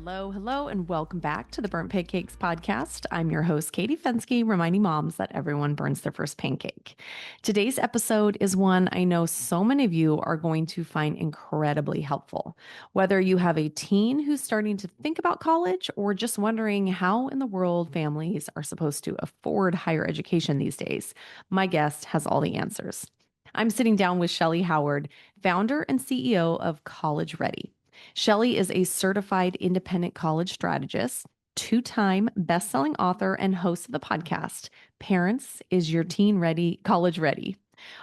Hello, hello, and welcome back to the Burnt Pancakes podcast. I'm your host, Katie Fensky, reminding moms that everyone burns their first pancake. Today's episode is one I know so many of you are going to find incredibly helpful. Whether you have a teen who's starting to think about college or just wondering how in the world families are supposed to afford higher education these days, my guest has all the answers. I'm sitting down with Shellee Howard, founder and CEO of College Ready. Shellee is a certified independent college strategist, two-time best-selling author, and host of the podcast, Parents, Is Your Teen Ready? College Ready?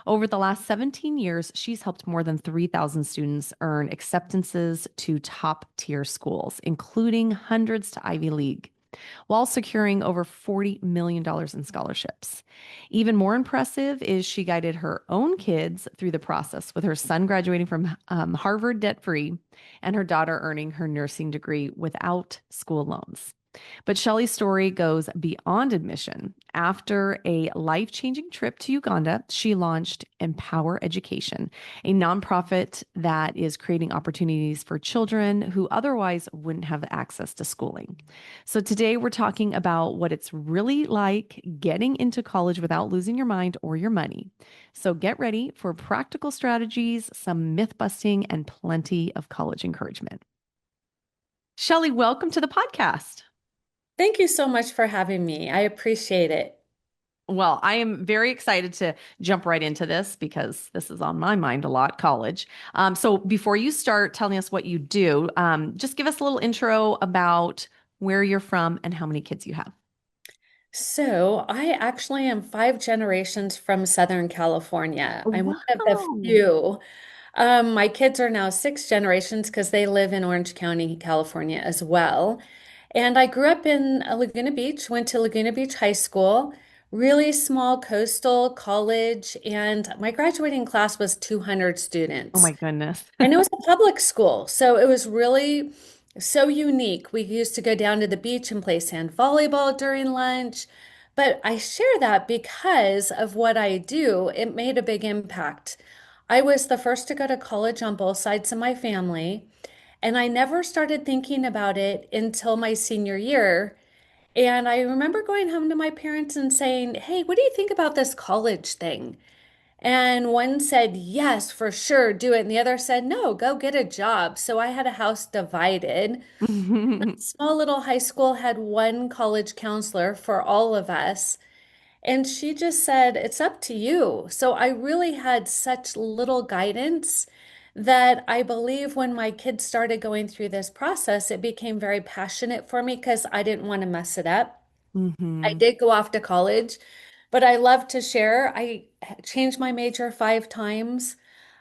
Over the last 17 years, she's helped more than 3,000 students earn acceptances to top-tier schools, including hundreds to Ivy League, while securing over $40 million in scholarships. Even more impressive is she guided her own kids through the process, with her son graduating from Harvard debt-free and her daughter earning her nursing degree without school loans. But Shellee's story goes beyond admission. After a life-changing trip to Uganda, she launched Empower Education, a nonprofit that is creating opportunities for children who otherwise wouldn't have access to schooling. So today we're talking about what it's really like getting into college without losing your mind or your money. So get ready for practical strategies, some myth busting, and plenty of college encouragement. Shellee, welcome to the podcast. Thank you so much for having me. I appreciate it. Well, I am very excited to jump right into this because this is on my mind a lot, college. So before you start telling us what you do, just give us a little intro about where you're from and how many kids you have. So, I actually am 5 generations from Southern California. I'm one of the Wow. few. My kids are now 6 generations because they live in Orange County, California as well. And I grew up in Laguna Beach, went to Laguna Beach High School, really small coastal college, and my graduating class was 200 Oh students. my goodness. And it was a public school, so it was really so unique. We used to go down to the beach and play sand volleyball during lunch. But I share that because of what I do. It made a big impact. I was the first to go to college on both sides of my family, and I never started thinking about it until my senior year. And I remember going home to my parents and saying, "Hey, what do you think about this college thing?" And one said, yes, for sure, do it. And the other said, no, go get a job. So I had a house divided. Small little high school had one college counselor for all of us. And she just said, it's up to you. So I really had such little guidance that I believe when my kids started going through this process, it became very passionate for me because I didn't want to mess it up. I Hmm. did go off to college, but I love to share. I changed my major 5 times.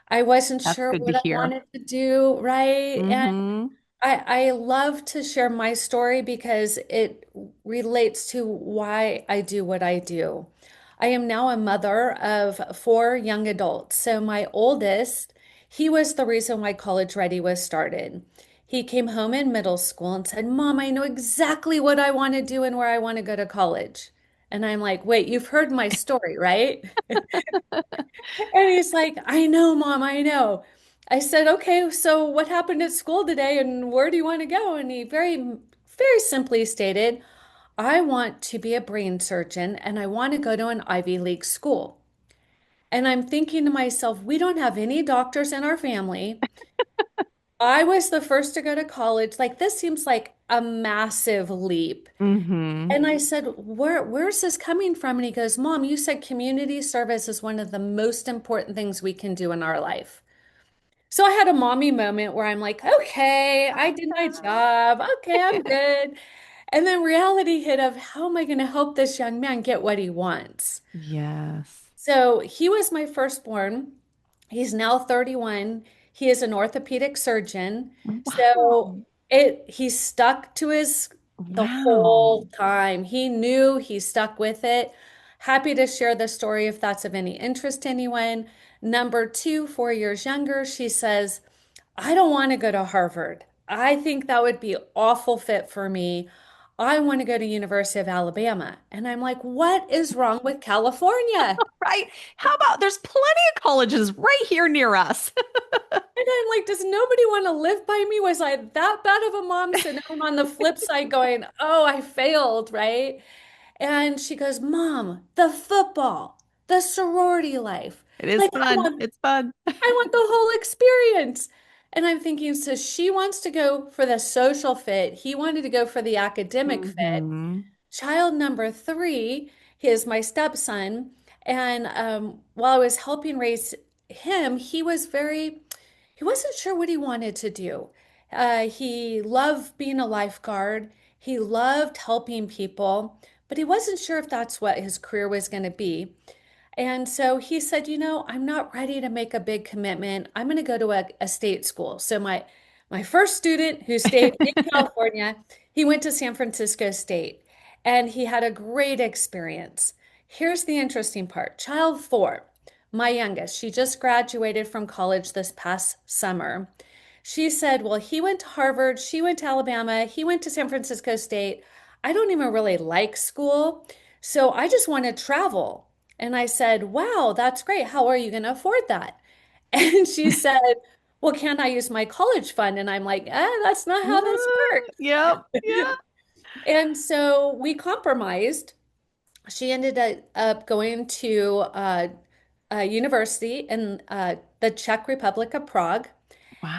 I wasn't That's sure good to what I hear. wanted to do, right? And Hmm. I love to share my story because it relates to why I do what I do. I am now a mother of 4 young adults. So my oldest, he was the reason why College Ready was started. He came home in middle school and said, Mom, I know exactly what I want to do and where I want to go to college. And I'm like, wait, you've heard my story, right? And he's like, I know, Mom, I know. I said, okay, so what happened at school today and where do you want to go? And he very simply stated, I want to be a brain surgeon and I want to go to an Ivy League school. And I'm thinking to myself, we don't have any doctors in our family. I was the first to go to college. Like, this seems like a massive leap. Hmm. And I said, where's this coming from? And he goes, Mom, you said community service is one of the most important things we can do in our life. So I had a mommy moment where I'm like, okay, I did my job. Okay, I'm good. And then reality hit of how am I going to help this young man get what he wants? Yes. So he was my firstborn. He's now 31. He is an orthopedic surgeon. So Wow. he stuck to his the Wow. whole time. He knew he stuck with it. Happy to share the story if that's of any interest to anyone. Number two, 4 years younger, she says, I don't want to go to Harvard. I think that would be awful fit for me. I want to go to University of Alabama. And I'm like, what is wrong with California? Right? How about there's plenty of colleges right here near us? And I'm like, does nobody want to live by me? Was I that bad of a mom? So now I'm on the flip side going, oh, I failed, right? And she goes, Mom, the football, the sorority life. It is Like fun. It's fun. I want the whole experience. And I'm thinking, so she wants to go for the social fit. He wanted to go for the academic fit. Hmm. Child number three, he is my stepson. And while I was helping raise him, he wasn't sure what he wanted to do. He loved being a lifeguard. He loved helping people, but he wasn't sure if that's what his career was going to be. And so he said, I'm not ready to make a big commitment. I'm going to go to a state school. So my first student who stayed in California, he went to San Francisco State and he had a great experience. Here's the interesting part. Child four, my youngest, she just graduated from college this past summer. She said, well, he went to Harvard, she went to Alabama, he went to San Francisco State. I don't even really like school, so I just want to travel. And I said, wow, that's great. How are you going to afford that? And she said, well, can I use my college fund? And I'm like, that's not how this Yep. works. Yeah. And so we compromised. She ended up going to a university in the Czech Republic of Prague.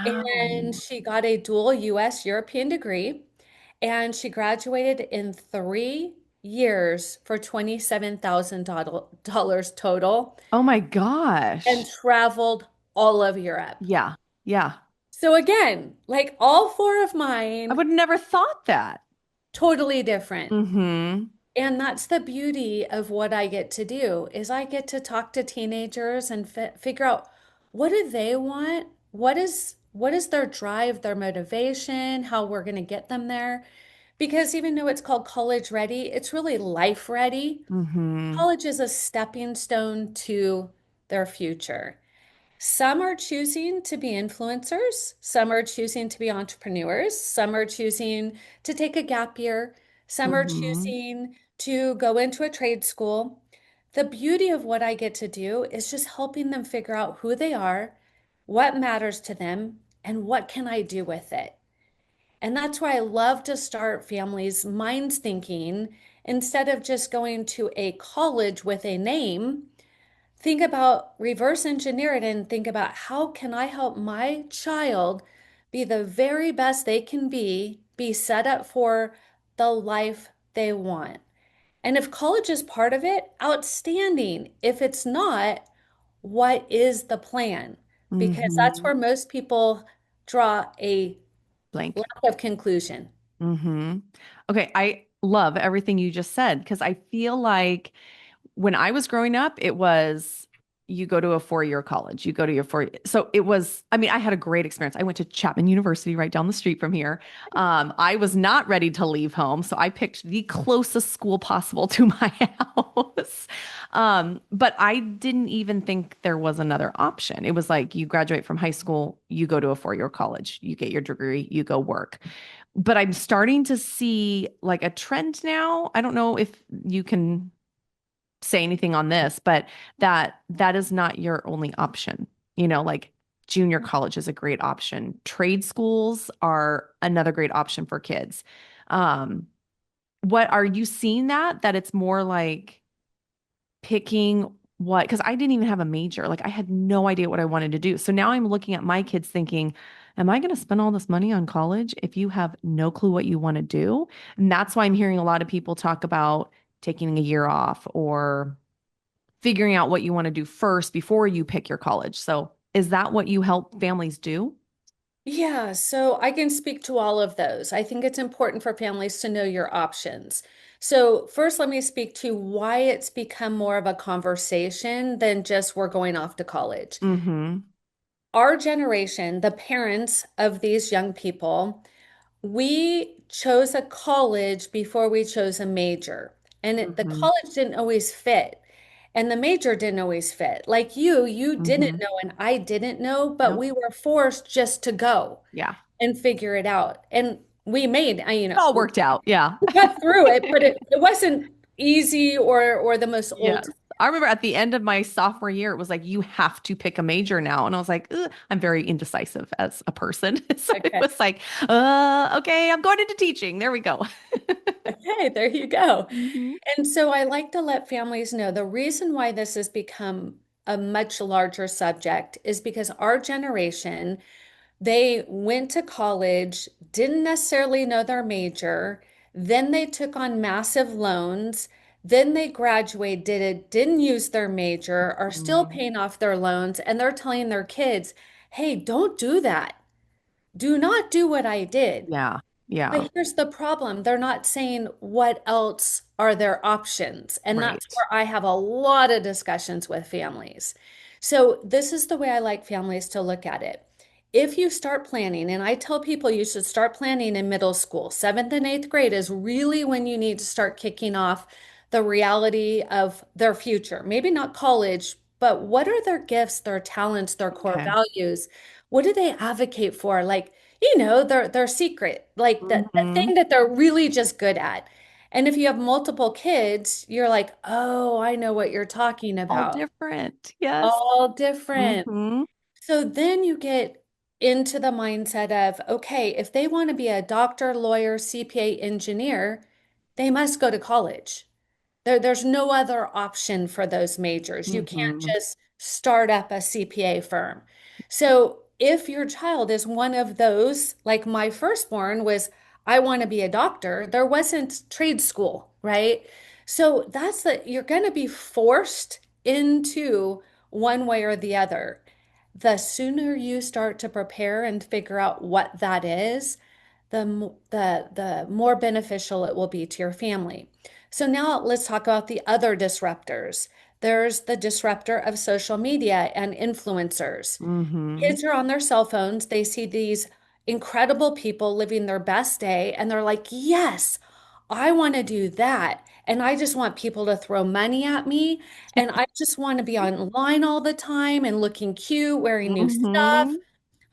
And Wow. she got a dual US European degree. And she graduated in 3 years for $27,000 total Oh my and gosh. traveled all of Europe. Yeah. Yeah. So again, like all four of I mine, would have never thought that. totally different. Hmm. And that's the beauty of what I get to do is I get to talk to teenagers and figure out what do they want? What is their drive, their motivation, how we're going to get them there? Because even though it's called college ready, it's really life ready. Hmm. College is a stepping stone to their future. Some are choosing to be influencers, some are choosing to be entrepreneurs, some are choosing to take a gap year, some are Hmm. choosing to go into a trade school. The beauty of what I get to do is just helping them figure out who they are, what matters to them, and what can I do with it. And that's why I love to start families' minds thinking instead of just going to a college with a name. Think about reverse engineer it and think about how can I help my child be the very best they can be set up for the life they want. And if college is part of it, outstanding. If it's not, what is the plan? Because that's Hmm. where most people draw a Blank. lack of conclusion. Hmm. Okay. I love everything you just said because I feel like when I was growing up, it was you go to a 4-year college, you go to your 4. So it was, I mean, I had a great experience. I went to Chapman University right down the street from here. I was not ready to leave home, so I picked the closest school possible to my house. But I didn't even think there was another option. It was like you graduate from high school, you go to a 4-year college, you get your degree, you go work. But I'm starting to see like a trend now. I don't know if you can say anything on this, but that is not your only option. Like junior college is a great option. Trade schools are another great option for kids. Um, what are you seeing that it's more like picking what, because I didn't even have a major. Like I had no idea what I wanted to do. So now I'm looking at my kids thinking, am I going to spend all this money on college if you have no clue what you want to do? And that's why I'm hearing a lot of people talk about taking a year off or figuring out what you want to do first before you pick your college. So, is that what you help families do? Yeah, so I can speak to all of those. I think it's important for families to know your options. So, first, let me speak to why it's become more of a conversation than just we're going off to college. Mm-hmm. Our generation, the parents of these young people, we chose a college before we chose a major. And the Mm-hmm. college didn't always fit, and the major didn't always fit. Like you Mm-hmm. didn't know, and I didn't know, but Nope. we were forced just to go Yeah. and figure it out. And we made, It all worked out. Yeah. we got through it, but it wasn't easy or the most Yes. ultimate. I remember at the end of my sophomore year, it was like, you have to pick a major now. And I was like, "Ugh," I'm very indecisive as a person. So it Okay. was like, okay, I'm going into teaching. There we go. Okay, there you go. Hmm. And so I like to let families know the reason why this has become a much larger subject is because our generation, they went to college, didn't necessarily know their major, then they took on massive loans, then they graduated, didn't use their major, are still Mm. paying off their loans, and they're telling their kids, hey, don't do that. Do not do what I did. Yeah. Yeah. But here's the problem. They're not saying what else are their options. And that's Right. where I have a lot of discussions with families. So this is the way I like families to look at it. If you start planning, and I tell people you should start planning in middle school, seventh and eighth grade is really when you need to start kicking off the reality of their future. Maybe not college, but what are their gifts, their talents, their core Okay. values? What do they advocate for? Like, their secret, like the Hmm. thing that they're really just good at. And if you have multiple kids, you're like, oh, I know what you're talking All about. different. Yes. All different. Hmm. So then you get into the mindset of, okay, if they want to be a doctor, lawyer, CPA, engineer, they must go to college. There's no other option for those majors. You can't Hmm. just start up a CPA firm. So if your child is one of those, like my firstborn was, I want to be a doctor, there wasn't trade school, right? So you're going to be forced into one way or the other. The sooner you start to prepare and figure out what that is, the more beneficial it will be to your family. So now let's talk about the other disruptors. There's the disruptor of social media and influencers. Hmm. Kids are on their cell phones. They see these incredible people living their best day, and they're like, yes, I want to do that. And I just want people to throw money at me. And I just want to be online all the time and looking cute, wearing new stuff. Hmm.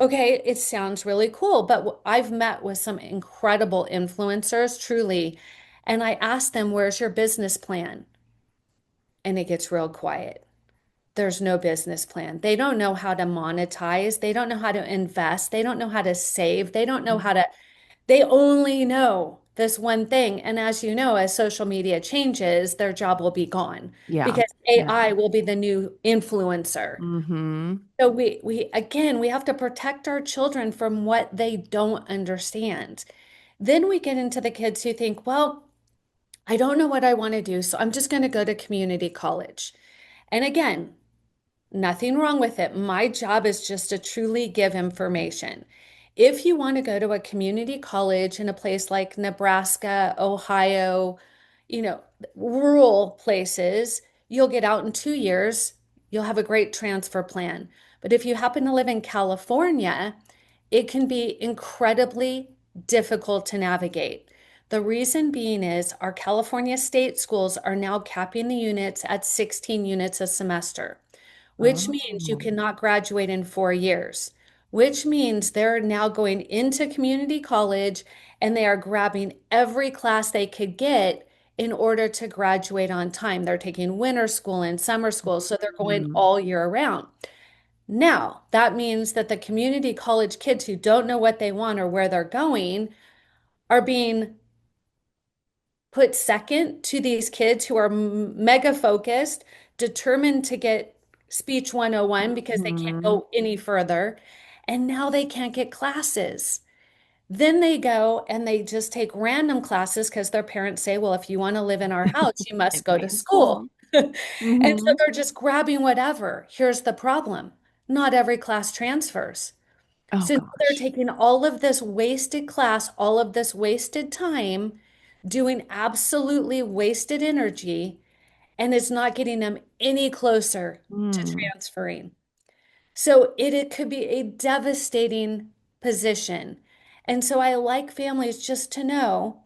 Okay, it sounds really cool, but I've met with some incredible influencers, truly, and I ask them, where's your business plan? And it gets real quiet. There's no business plan. They don't know how to monetize. They don't know how to invest. They don't know how to save. They don't know how to, they only know this one thing. And as you know, as social media changes, their job will be gone Yeah. because Yeah. AI will be the new influencer. Hmm. So we have to protect our children from what they don't understand. Then we get into the kids who think, well, I don't know what I want to do, so I'm just going to go to community college. And again, nothing wrong with it. My job is just to truly give information. If you want to go to a community college in a place like Nebraska, Ohio, you know, rural places, you'll get out in 2 years. You'll have a great transfer plan. But if you happen to live in California, it can be incredibly difficult to navigate. The reason being is our California state schools are now capping the units at 16 units a semester, which means you Oh. cannot graduate in 4 years, which means they're now going into community college and they are grabbing every class they could get in order to graduate on time. They're taking winter school and summer school, so they're going Mhm. all year round. Now, that means that the community college kids who don't know what they want or where they're going are being put second to these kids who are mega focused, determined to get speech 101 because they can't Mhm. go any further. And now they can't get classes. Then they go and they just take random classes because their parents say, well, if you want to live in our house, you must Can't go be to in school. school. And so Hmm. they're just grabbing whatever. Here's the problem. Not every class transfers. Oh So now they're gosh. taking all of this wasted class, all of this wasted time, doing absolutely wasted energy, and it's not getting them any closer to Mm. transferring. So it could be a devastating position. And so I like families just to know,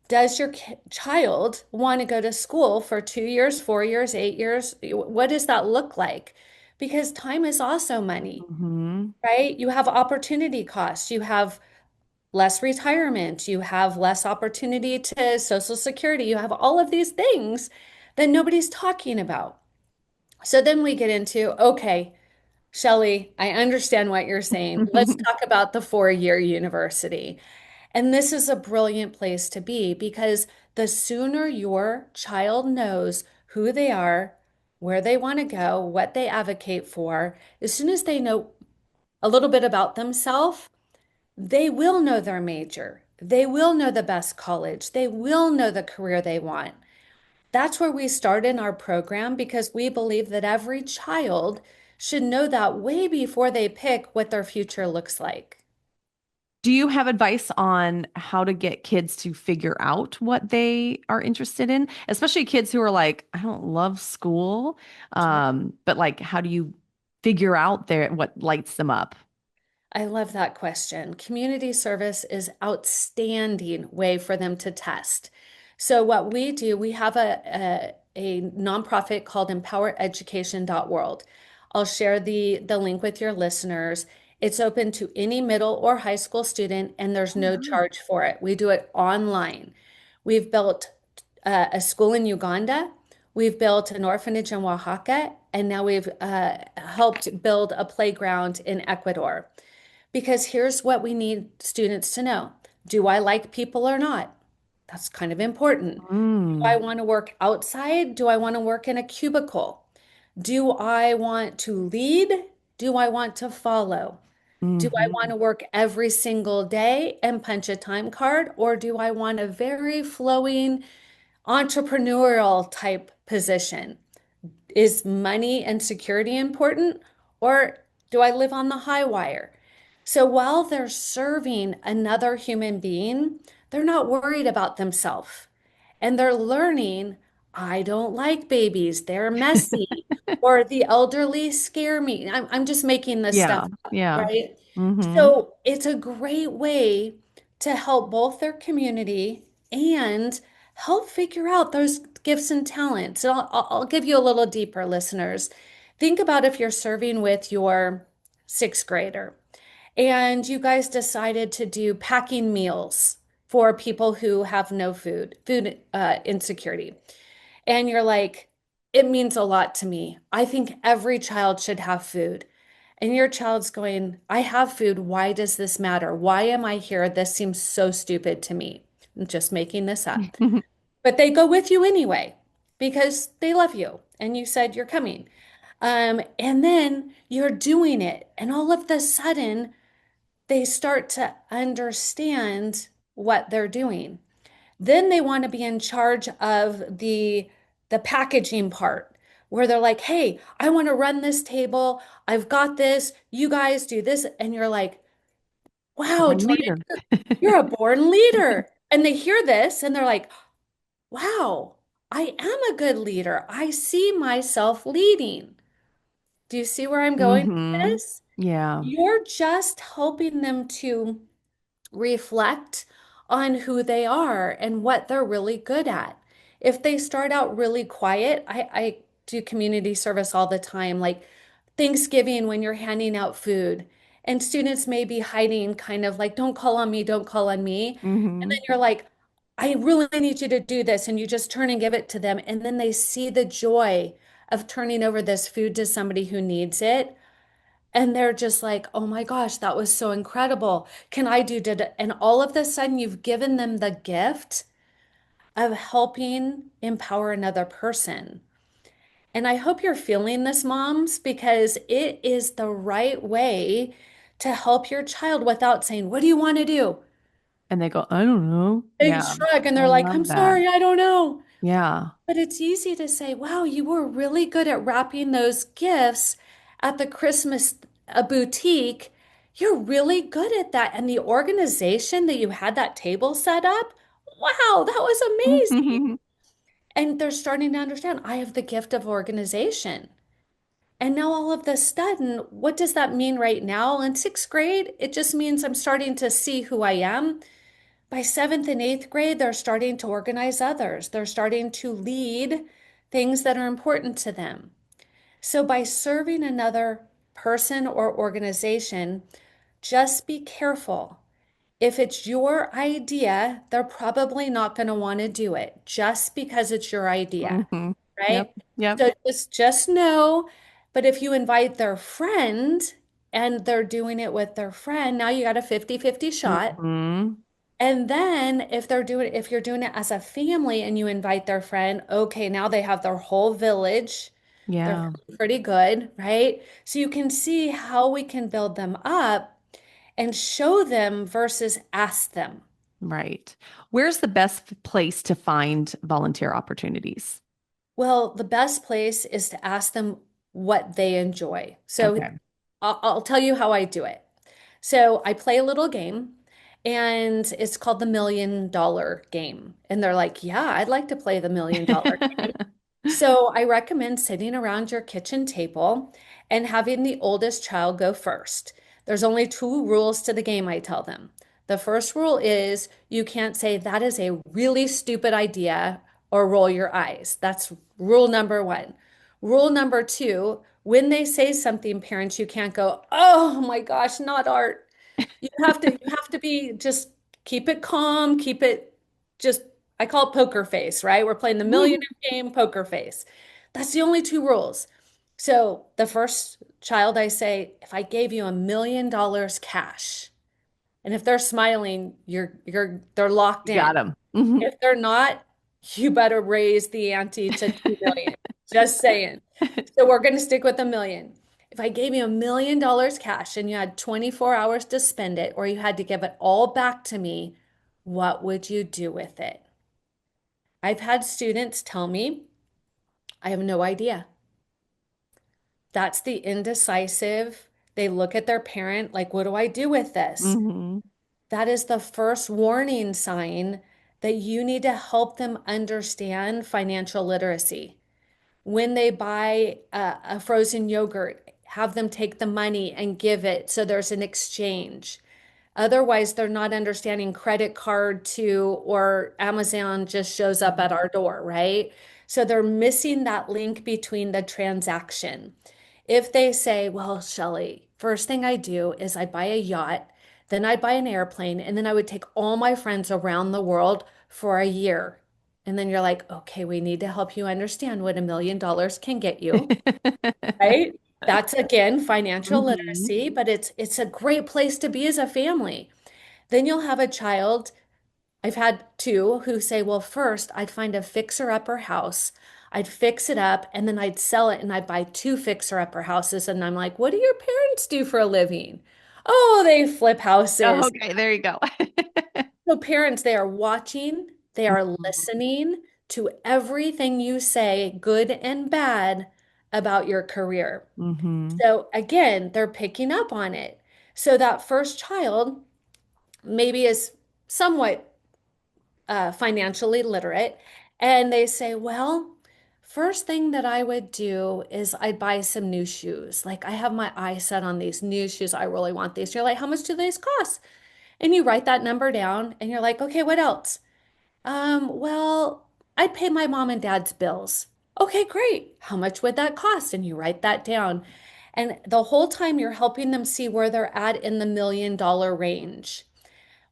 does your child want to go to school for 2 years, 4 years, 8 years? What does that look like? Because time is also money, Hmm. right? You have opportunity costs. You have less retirement, you have less opportunity to Social Security, you have all of these things that nobody's talking about. So then we get into, okay, Shellee, I understand what you're saying. Let's talk about the 4-year university. And this is a brilliant place to be because the sooner your child knows who they are, where they want to go, what they advocate for, as soon as they know a little bit about themselves, they will know their major. They will know the best college. They will know the career they want. That's where we start in our program because we believe that every child should know that way before they pick what their future looks like. Do you have advice on how to get kids to figure out what they are interested in, especially kids who are like, I don't love school, but like, how do you figure out what lights them up? I love that question. Community service is outstanding way for them to test. So what we do, we have a nonprofit called empowereducation.world. I'll share the link with your listeners. It's open to any middle or high school student, and there's Oh, no wow. charge for it. We do it online. We've built a school in Uganda. We've built an orphanage in Oaxaca, and now we've helped build a playground in Ecuador. Because here's what we need students to know. Do I like people or not? That's kind of important. Do I Mm, want to work outside? Do I want to work in a cubicle? Do I want to lead? Do I want to follow? Do I want hmm. to work every single day and punch a time card? Or do I want a very flowing entrepreneurial type position? Is money and security important, or do I live on the high wire? So while they're serving another human being, they're not worried about themselves and they're learning, I don't like babies, they're messy, or the elderly scare me. I'm just making this stuff Yeah, up, yeah. right? Hmm. So it's a great way to help both their community and help figure out those gifts and talents. And I'll give you a little deeper, listeners. Think about if you're serving with your sixth grader and you guys decided to do packing meals for people who have no food insecurity. And you're like, it means a lot to me. I think every child should have food. And your child's going, I have food. Why does this matter? Why am I here? This seems so stupid to me. I'm just making this up. But they go with you anyway because they love you and you said you're coming. And then you're doing it. And all of the sudden, they start to understand what they're doing. Then they want to be in charge of the packaging part where they're like, "Hey, I want to run this table. I've got this. You guys do this." And you're like, "Wow, Born Jordan, leader. you're a born leader." And they hear this and they're like, "Wow, I am a good leader. I see myself leading." Do you see where I'm going with Hmm. this? Yeah. You're just helping them to reflect on who they are and what they're really good at. If they start out really quiet, I do community service all the time, like Thanksgiving when you're handing out food, and students may be hiding, kind of like, don't call on me, don't call on me. And then Hmm. you're like, I really need you to do this. And you just turn and give it to them. And then they see the joy of turning over this food to somebody who needs it. And they're just like, oh my gosh, that was so incredible. Can I do it? And all of a sudden, you've given them the gift of helping empower another person. And I hope you're feeling this, moms, because it is the right way to help your child without saying, what do you want to do? And they go, I don't know. They Yeah. shrug and I they're like, I'm love that. sorry, I don't know. Yeah. But it's easy to say, wow, you were really good at wrapping those gifts at the Christmas boutique. You're really good at that. And the organization that you had that table set up, wow, that was amazing. And they're starting to understand I have the gift of organization. And now all of a sudden, what does that mean right now? In sixth grade, it just means I'm starting to see who I am. By seventh and eighth grade, they're starting to organize others. They're starting to lead things that are important to them. So, by serving another person or organization, just be careful. If it's your idea, they're probably not going to want to do it just because it's your idea, Hmm. Yep. right? Yep. So just know, but if you invite their friend and they're doing it with their friend, now you got a 50-50 shot. Hmm. And then if you're doing it as a family and you invite their friend, okay, now they have their whole village. They're Yeah. pretty good, right? So you can see how we can build them up and show them versus ask them. Right. Where's the best place to find volunteer opportunities? Well, the best place is to ask them what they enjoy. So Okay. I'll tell you how I do it. So I play a little game and it's called the $1 million game. And they're like, yeah, I'd like to play the $1 million game. So I recommend sitting around your kitchen table and having the oldest child go first. There's only two rules to the game, I tell them. The first rule is you can't say that is a really stupid idea or roll your eyes. That's rule number one. Rule number two, when they say something, parents, you can't go, "Oh my gosh, not art." You have to be just keep it calm, keep it just I call it poker face, right? We're playing the millionaire game, poker face. That's the only two rules. So the first child I say, if I gave you $1 million cash, and if they're smiling, they're locked You got in. them. Hmm. If they're not, you better raise the ante to 2 million. Just saying. So we're going to stick with 1 million. If I gave you $1 million cash and you had 24 hours to spend it, or you had to give it all back to me, what would you do with it? I've had students tell me, I have no idea. That's the indecisive. They look at their parent like, what do I do with this? Hmm. That is the first warning sign that you need to help them understand financial literacy. When they buy a frozen yogurt, have them take the money and give it so there's an exchange. Otherwise, they're not understanding credit card to or Amazon just shows up at our door, right? So they're missing that link between the transaction. If they say, well, Shellee, first thing I do is I buy a yacht, then I buy an airplane, and then I would take all my friends around the world for a year. And then you're like, okay, we need to help you understand what $1 million can get you, right? That's again financial Hmm. literacy, but it's a great place to be as a family. Then you'll have a child. I've had two who say, well, first I'd find a fixer-upper house. I'd fix it up and then I'd sell it and I'd buy two fixer-upper houses. And I'm like, what do your parents do for a living? Oh, they flip Oh, houses. okay, there you go. So parents, they are watching, they are listening to everything you say, good and bad, about your career. Hmm. So again, they're picking up on it. So that first child maybe is somewhat financially literate, and they say, well, first thing that I would do is I'd buy some new shoes. Like I have my eye set on these new shoes. I really want these. You're like, how much do these cost? And you write that number down and you're like, okay, what else? Well, I'd pay my mom and dad's bills. Okay, great. How much would that cost? And you write that down. And the whole time you're helping them see where they're at in the $1 million range.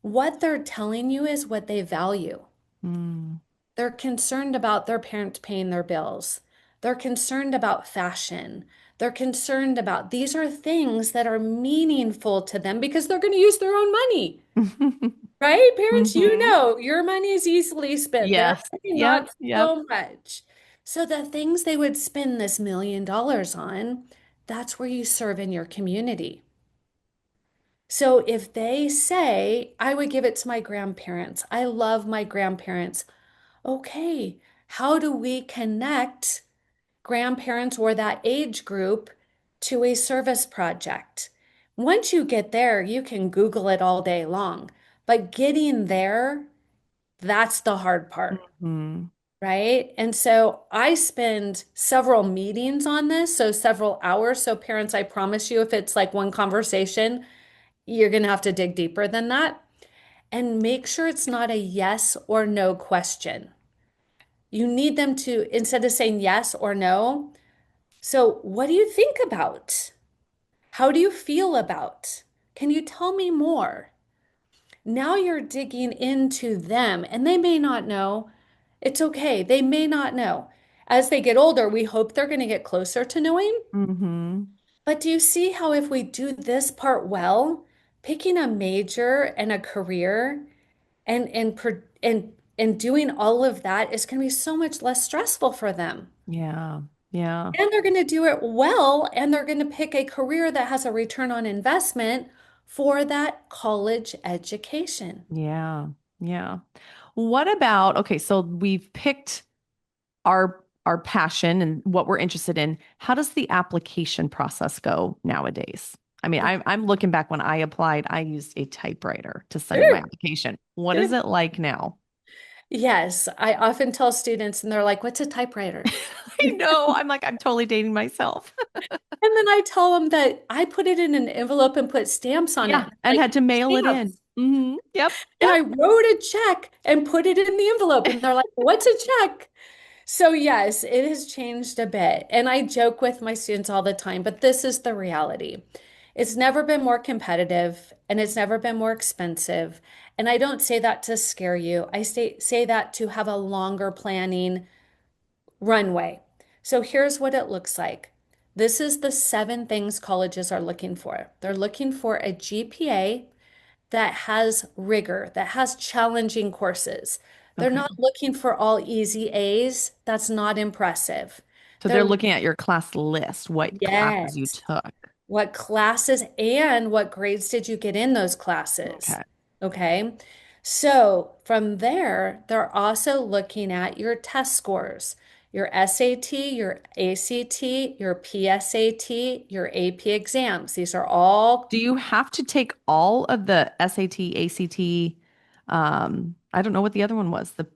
What they're telling you is what they value. Mm. They're concerned about their parents paying their bills. They're concerned about fashion. They're concerned about these are things that are meaningful to them because they're going to use their own money. Right? Parents, you Hmm. know, your money is easily spent. Their Yes. money, Yep. not Yep. so much. So the things they would spend this $1 million on, that's where you serve in your community. So if they say, I would give it to my grandparents, I love my grandparents. Okay, how do we connect grandparents or that age group to a service project? Once you get there, you can Google it all day long, but getting there, that's the hard part, Hmm. right? And so I spend several meetings on this, so several hours. So parents, I promise you, if it's like one conversation, you're going to have to dig deeper than that and make sure it's not a yes or no question. You need them to, instead of saying yes or no, so what do you think about? How do you feel about? Can you tell me more? Now you're digging into them, and they may not know. It's okay. They may not know. As they get older, we hope they're going to get closer to knowing. Mm-hmm. But do you see how if we do this part well, picking a major and a career and doing all of that is going to be so much less stressful for them. Yeah. Yeah. And they're going to do it well, and they're going to pick a career that has a return on investment for that college education. Yeah. Yeah. What about, okay, so we've picked our passion and what we're interested in. How does the application process go nowadays? I mean, I'm looking back when I applied, I used a typewriter to send in my application. What is it like now? Yes, I often tell students, and they're like, "What's a typewriter?" I know. I'm like, I'm totally dating myself. And then I tell them that I put it in an envelope and put stamps on Yeah. it. And Like, had to mail it in. stamps. Yep. And Yep. I wrote a check and put it in the envelope. And they're like, "What's a check?" So, yes, it has changed a bit. And I joke with my students all the time, but this is the reality. It's never been more competitive and it's never been more expensive. And I don't say that to scare you. I say that to have a longer planning runway. So here's what it looks like. This is the 7 things colleges are looking for. They're looking for a GPA that has rigor, that has challenging courses. They're Okay. not looking for all easy A's. That's not impressive. So they're They're, looking at your class list, what classes you yes, took. what classes and what grades did you get in those classes? Okay. Okay. So from there, they're also looking at your test scores, your SAT, your ACT, your PSAT, your AP exams. These are all, Do you have to take all of the SAT, ACT? I don't know what the other one was. The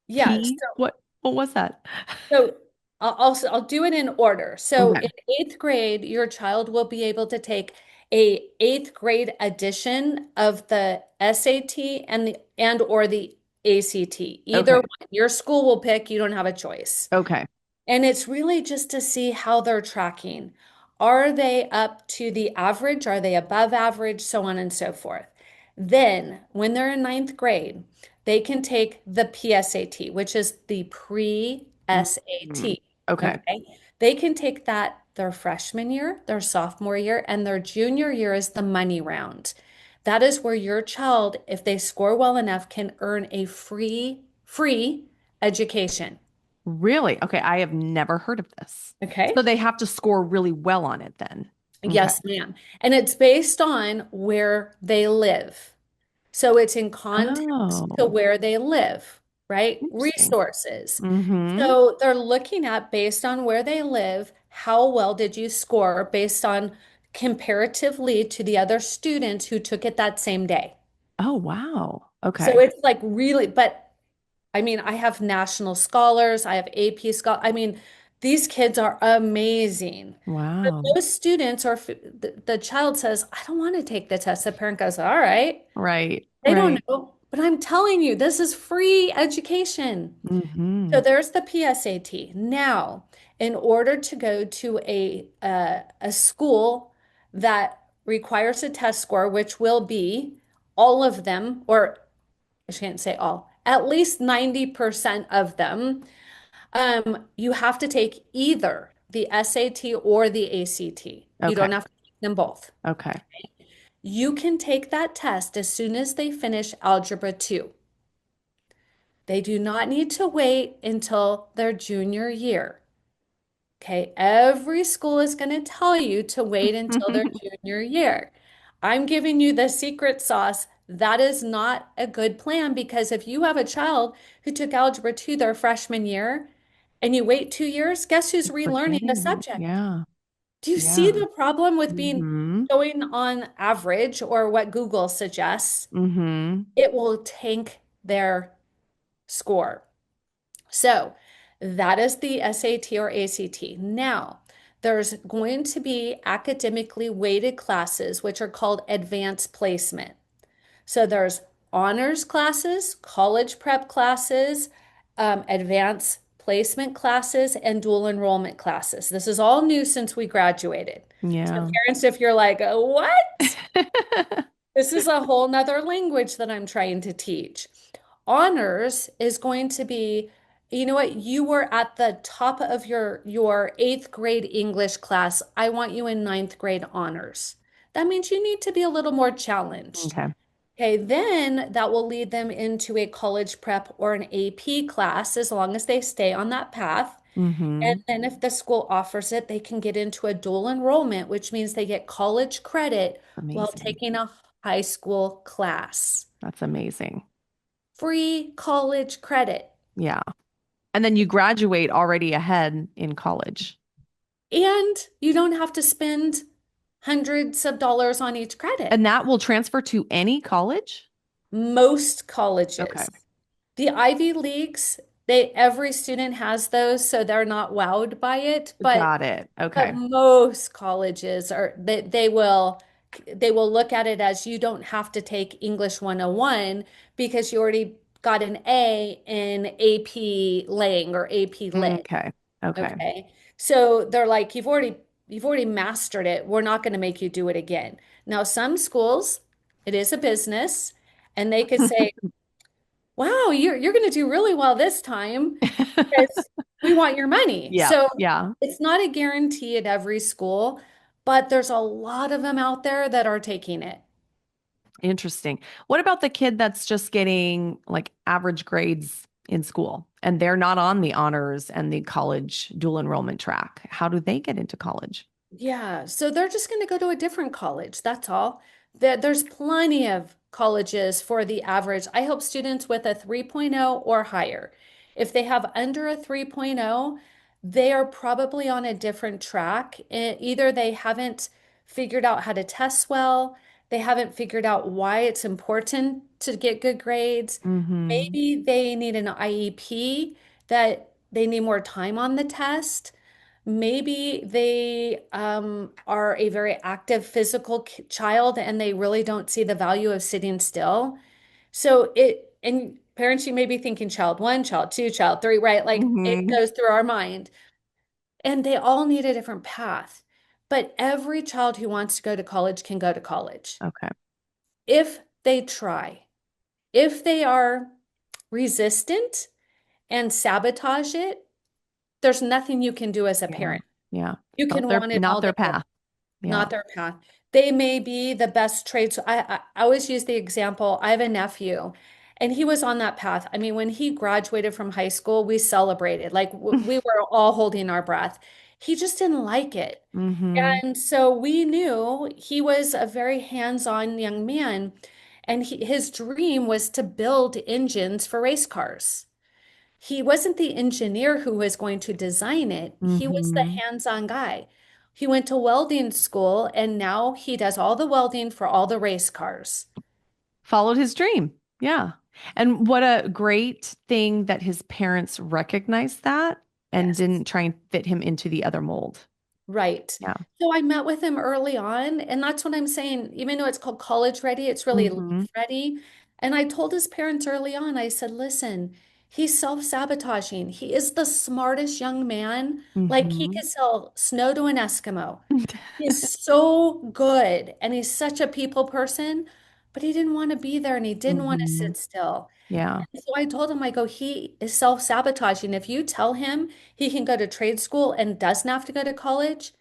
yeah. P? What was that? So I'll do it in order. So Okay. in 8th grade, your child will be able to take a 8th grade edition of the SAT and or the ACT. Either Okay. one. Your school will pick, you don't have a choice. Okay. And it's really just to see how they're tracking. Are they up to the average? Are they above average? So on and so forth. Then, when they're in 9th grade, they can take the PSAT, which is the Mhm. pre-SAT. Okay. Okay. They can take that their freshman year, their sophomore year, and their junior year is the money round. That is where your child, if they score well enough, can earn a free education. Really? Okay. I have never heard of this. So Okay. they have to score really well on it then. Okay. Yes, ma'am. And it's based on where they live. So it's in context to Oh, where they live, right? interesting. Resources. Mm-hmm. So they're looking at based on where they live, how well did you score based on comparatively to the other students who took it that same day. Oh, wow. So Okay. it's like really, but I mean, I have national scholars, I have AP scholars. I mean, these kids are amazing. But Wow. those students or the child says, I don't want to take the test. The parent goes, all right. Right. They don't Right. know, but I'm telling you, this is free education. Mm-hmm. So there's the PSAT. Now, in order to go to a school that requires a test score, which will be all of them, or I can't say all, at least 90% of them, you have to take either the SAT or the ACT. You Okay. don't have to take them both. Okay. You can take that test as soon as they finish Algebra 2. They do not need to wait until their junior year. Okay, every school is going to tell you to wait until their junior year. I'm giving you the secret sauce. That is not a good plan because if you have a child who took Algebra 2 their freshman year and you wait 2 years, guess who's relearning the Forgetting it. subject? Yeah. Do you see Yeah. the problem with being Mm-hmm. showing on average or what Google suggests? Mm-hmm. It will tank their score. So that is the SAT or ACT. Now, there's going to be academically weighted classes, which are called advanced placement. So there's honors classes, college prep classes, advanced placement classes, and dual enrollment classes. This is all new since we graduated. So Yeah. parents, if you're like, what? This is a whole nother language that I'm trying to teach. Honors is going to be, you know what, you were at the top of your eighth grade English class. I want you in ninth grade honors. That means you need to be a little more challenged. Okay. Okay, then that will lead them into a college prep or an AP class as long as they stay on that path. And Mm-hmm. then if the school offers it, they can get into a dual enrollment, which means they get college credit while Amazing. taking a high school class. That's amazing. Free college credit. Yeah. And then you graduate already ahead in college. And you don't have to spend hundreds of dollars on each credit. And that will transfer to any college? Most Okay. colleges. The Ivy Leagues, they every student has those, so they're not wowed by it, Got it. but Okay. most colleges are they will look at it as you don't have to take English 101 because you already got an A in AP Lang or AP Lit. Okay. Okay. Okay. So they're like, you've already mastered it. We're not going to make you do it again. Now, some schools, it is a business, and they could say, wow, you're going to do really well this time because we want your money. Yeah. So Yeah. it's not a guarantee at every school, but there's a lot of them out there that are taking it. Interesting. What about the kid that's just getting like average grades in school and they're not on the honors and the college dual enrollment track? How do they get into college? Yeah, so they're just going to go to a different college. That's all. There's plenty of colleges for the average. I help students with a 3.0 or higher. If they have under a 3.0, they are probably on a different track. Either they haven't figured out how to test well, they haven't figured out why it's important to get good grades. Mm-hmm. Maybe they need an IEP that they need more time on the test. Maybe they are a very active physical child and they really don't see the value of sitting still. And parents, you may be thinking child one, child two, child three, right? Like it Mm-hmm. goes through our mind. And they all need a different path. But every child who wants to go to college can go to college Okay. if they try. If they are resistant and sabotage it, there's nothing you can do as a Yeah. parent. Yeah. You Not can their want it not all their day long. path. Yeah. Not their path. They may be the best trades. I always use the example. I have a nephew, and he was on that path. I mean, when he graduated from high school, we celebrated. Like we were all holding our breath. He just didn't like it. Mm-hmm. And so we knew he was a very hands-on young man, and his dream was to build engines for race cars. He wasn't the engineer who was going to design it. He was the Mm-hmm. hands-on guy. He went to welding school and now he does all the welding for all the race cars. Followed his dream. Yeah. And what a great thing that his parents recognized that and Yes. didn't try and fit him into the other mold. Right. Yeah. So I met with him early on, and that's what I'm saying. Even though it's called college ready, it's really Mm-hmm. life ready. And I told his parents early on, I said, listen, he's self-sabotaging. He is the smartest young man. Like he Mm-hmm. could sell snow to an Eskimo. He's so good and he's such a people person, but he didn't want to be there and he didn't want to Mm-hmm. sit still. Yeah. So I told him, I go, he is self-sabotaging. If you tell him he can go to trade school and doesn't have to go to college,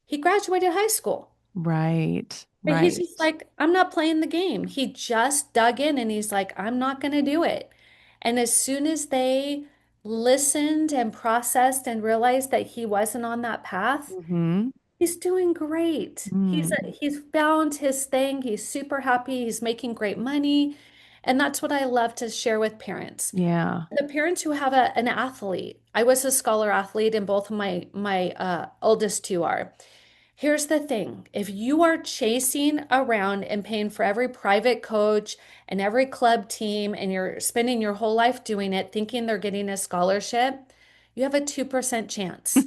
he graduated high school. Right. But he's Right. just like, I'm not playing the game. He just dug in and he's like, I'm not going to do it. And as soon as they listened and processed and realized that he wasn't on that path, Mm-hmm. he's doing great. Mm. He's found his thing. He's super happy. He's making great money. And that's what I love to share with parents. Yeah. The parents who have an athlete. I was a scholar athlete and both of my oldest two are. Here's the thing. If you are chasing around and paying for every private coach and every club team and you're spending your whole life doing it, thinking they're getting a scholarship, you have a 2% chance.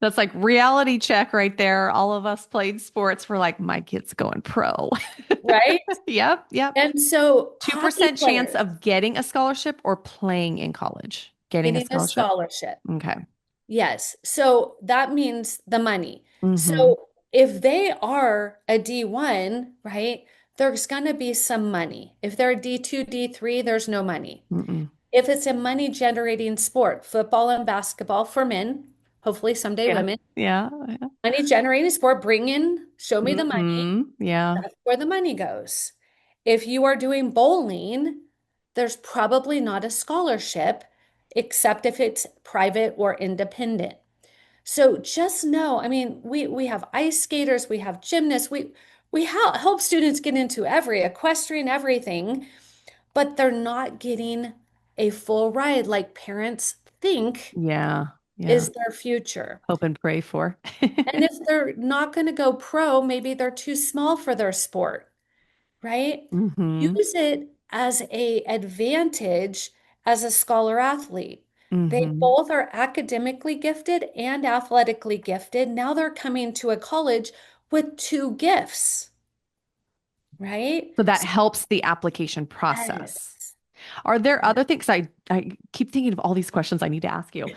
That's like reality check right there. All of us played sports. We're like, my kid's going pro. Right? Yep. Yep. And so hockey 2% chance players of getting a scholarship or playing in college. Getting a getting a scholarship. scholarship. Okay. Yes. So that means the money. Mm-hmm. So if they are a D1, right, there's going to be some money. If they're a D2, D3, there's no money. Mm-mm. If it's a money generating sport, football and basketball for men, hopefully someday Yeah. women, Yeah. Yeah. money generating sport, bring in, show me the money. Yeah. That's where the money goes. If you are doing bowling, there's probably not a scholarship, except if it's private or independent. So just know, I mean, we have ice skaters, we have gymnasts, we help students get into every equestrian, everything, but they're not getting a full ride like parents think Yeah. Yeah. is their future. Hope and pray for. And if they're not going to go pro, maybe they're too small for their sport, right? Mm-hmm. Use it as a advantage as a scholar athlete. They Mm-hmm. both are academically gifted and athletically gifted. Now they're coming to a college with two gifts, right? So that helps the application process. Yes. Are there other things I keep thinking of all these questions I need to ask you.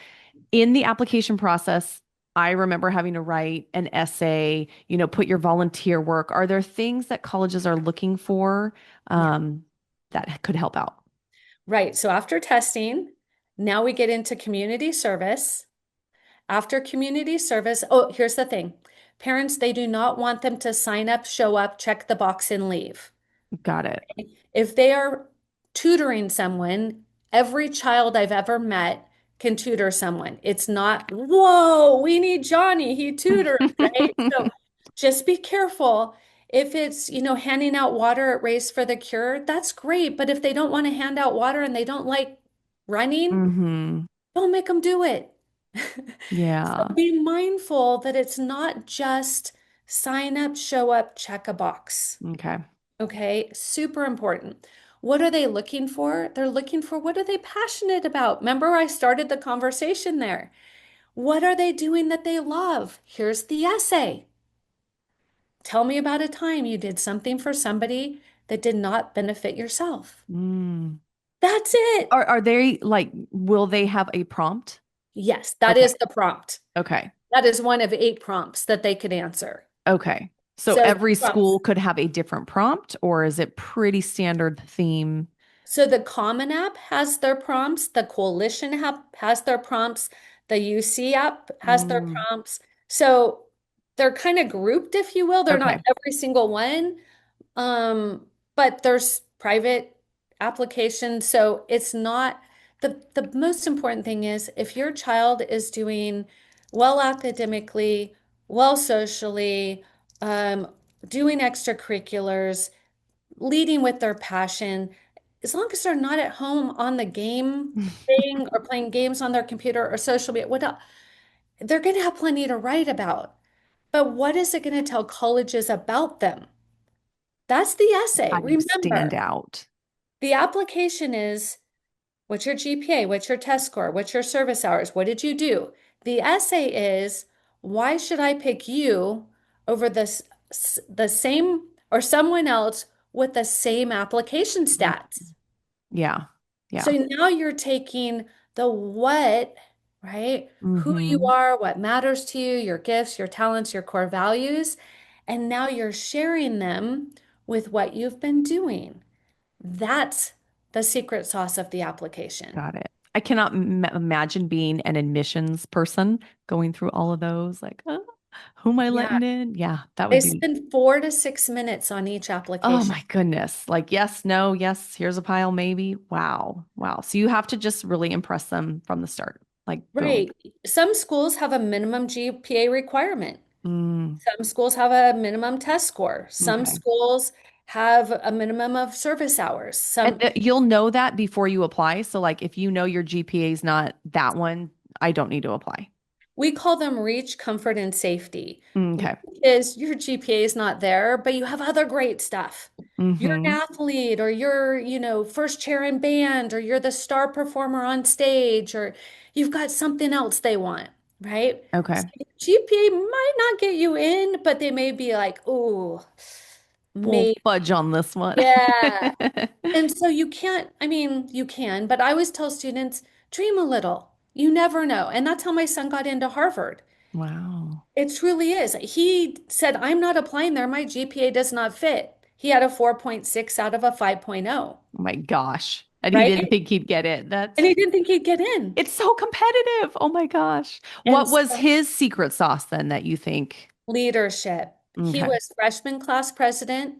In the application process, I remember having to write an essay, put your volunteer work. Are there things that colleges are looking for Yeah. that could help out? Right. So after testing, now we get into community service. After community service, oh, here's the thing. Parents, they do not want them to sign up, show up, check the box, and leave. Got it. If they are tutoring someone, every child I've ever met can tutor someone. It's not, whoa, we need Johnny, he tutors, right? So just be careful. If it's, handing out water at Race for the Cure, that's great. But if they don't want to hand out water and they don't like running, Mm-hmm. don't make them do it. So Yeah. be mindful that it's not just sign up, show up, check a box. Okay. Okay, super important. What are they looking for? They're looking for what are they passionate about? Remember, I started the conversation there. What are they doing that they love? Here's the essay. Tell me about a time you did something for somebody that did not benefit yourself. Mm. That's it. Are they like, will they have a prompt? Yes, that Okay. is the prompt. Okay. That is one of 8 prompts that they could answer. Okay. So So every prompts. school could have a different prompt, or is it pretty standard theme? So the Common App has their prompts, the Coalition app has their prompts, the UC app has their Mm. prompts. So they're kind of grouped, if you will. They're not Okay. every single one, but there's private applications. So it's not the most important thing is if your child is doing well academically, well socially, doing extracurriculars, leading with their passion, as long as they're not at home on the game thing or playing games on their computer or social media, they're going to have plenty to write about. But what is it going to tell colleges about them? That's the essay. How do you stand Remember, out? the application is what's your GPA? What's your test score? What's your service hours? What did you do? The essay is why should I pick you over the same or someone else with the same application Mm. stats? Yeah. So Yeah. now you're taking the what, right? Who you Mm-hmm. are, what matters to you, your gifts, your talents, your core values, and now you're sharing them with what you've been doing. That's the secret sauce of the application. Got it. I cannot imagine being an admissions person going through all of those. Like, who am I Yeah, letting in? Yeah, that they would be, spend 4 to 6 minutes on each oh application. my goodness. Like, yes, no, yes, here's a pile, maybe. Wow. Wow. So you have to just really impress them from the start. Like, boom. Right. Some schools have a minimum GPA requirement. Mm, Some schools have a minimum test score. Some okay. schools have a minimum of service hours. And Some you'll know that before you apply. So, like, if you know your GPA is not that one, I don't need to apply. we call them reach, comfort, and safety. Okay. Is your GPA is not there, but you have other great stuff. You're an Mm-hmm. athlete, or you're, first chair in band, or you're the star performer on stage, or you've got something else they want, right? So Okay. GPA might not get you in, but they may be like, oh, We'll maybe. fudge on this one. Yeah. And so you can't, I mean, you can, but I always tell students, dream a little. You never know. And that's how my son got into Harvard. Wow. It truly is. He said, I'm not applying there. My GPA does not fit. He had a 4.6 out of a 5.0, Oh my gosh. And he didn't right? think he'd get it. And he didn't think he'd get in. It's so competitive. Oh my gosh. And What was so his secret sauce then that you think? leadership. He Okay. was freshman class president,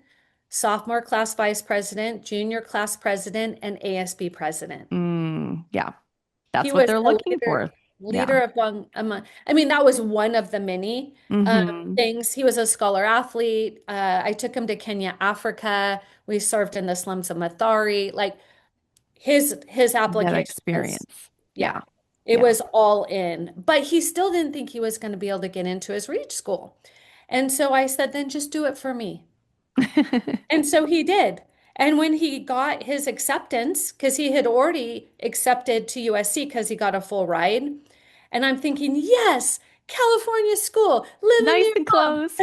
sophomore class vice president, junior class president, and ASB president. Yeah, He that's what was they're the looking for. leader Yeah. among, I mean, that was one of the many Hmm. things. He was a scholar athlete. I took him to Kenya, Africa. We served in the slums of Mathare. Like his That application was, experience. yeah, Yeah. it Yeah. was all in. But he still didn't think he was going to be able to get into his reach school. And so I said, then just do it for me. And so he did. And when he got his acceptance, because he had already accepted to USC because he got a full ride, and I'm thinking, yes, California school, living Nice near and mom. close.